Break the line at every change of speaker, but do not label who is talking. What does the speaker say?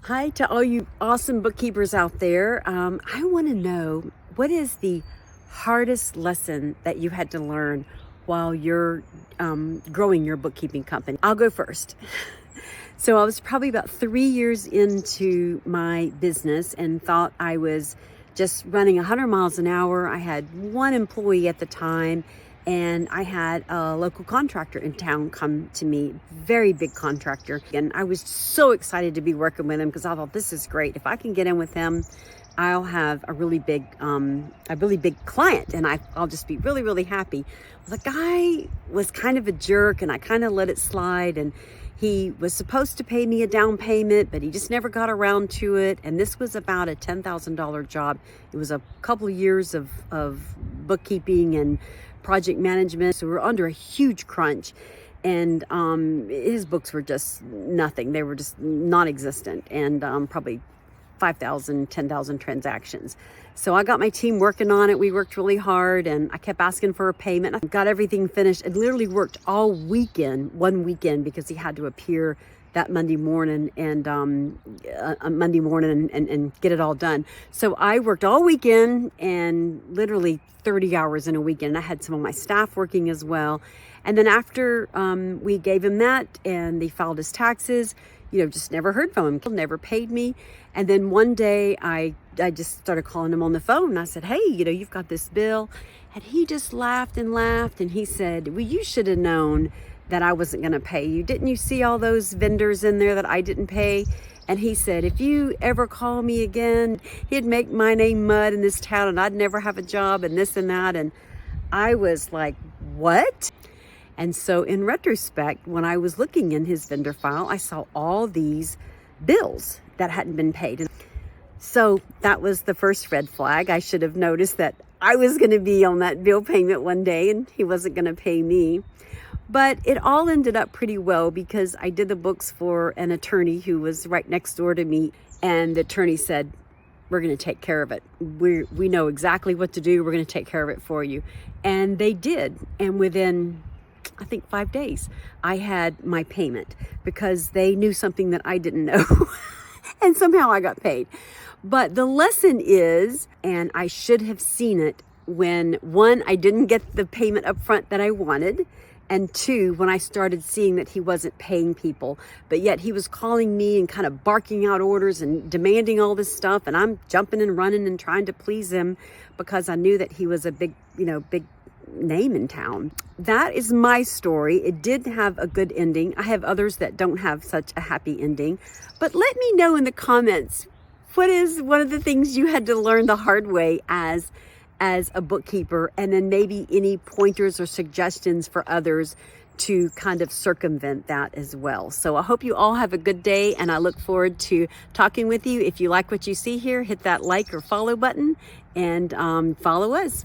Hi to all you awesome bookkeepers out there. I want to know, what is the hardest lesson that you had to learn while you're growing your bookkeeping company? I'll go first. So I was probably about 3 years into my business and thought I was just running 100 miles an hour. I had one employee at the time, and I had a local contractor in town come to me, very big contractor. And I was so excited to be working with him because I thought, this is great. If I can get in with him, I'll have a really big client, and I'll just be really, really happy. Well, the guy was kind of a jerk, and I kind of let it slide. And he was supposed to pay me a down payment, but he just never got around to it. And this was about a $10,000 job. It was a couple of years of bookkeeping and project management. So we were under a huge crunch. And his books were just nothing. They were just non-existent, and probably 5,000, 10,000 transactions. So I got my team working on it. We worked really hard, and I kept asking for a payment. I got everything finished. It literally worked all weekend, one weekend, because he had to appear that Monday morning and get it all done. So I worked all weekend and literally 30 hours in a weekend. I had some of my staff working as well. And then after we gave him that and they filed his taxes, just never heard from him, never paid me. And then one day I just started calling him on the phone, and I said, hey, you've got this bill. And he just laughed and laughed, and he said, well, you should have known that I wasn't going to pay you. Didn't you see all those vendors in there that I didn't pay? And he said, if you ever call me again, he'd make my name mud in this town, and I'd never have a job, and this and that. And I was like, what? And so in retrospect, when I was looking in his vendor file, I saw all these bills that hadn't been paid. So that was the first red flag. I should have noticed that I was going to be on that bill payment one day and he wasn't going to pay me. But it all ended up pretty well, because I did the books for an attorney who was right next door to me. And the attorney said, we're going to take care of it. We know exactly what to do. We're going to take care of it for you. And they did. And within, I think, 5 days, I had my payment, because they knew something that I didn't know. And somehow I got paid. But the lesson is, and I should have seen it when, one, I didn't get the payment up front that I wanted, and two, when I started seeing that he wasn't paying people, but yet he was calling me and kind of barking out orders and demanding all this stuff, and I'm jumping and running and trying to please him because I knew that he was a big name in town. That is my story. It did have a good ending. I have others that don't have such a happy ending, but let me know in the comments, what is one of the things you had to learn the hard way as a bookkeeper, and then maybe any pointers or suggestions for others to kind of circumvent that as well. So I hope you all have a good day, and I look forward to talking with you. If you like what you see here, hit that like or follow button, and follow us.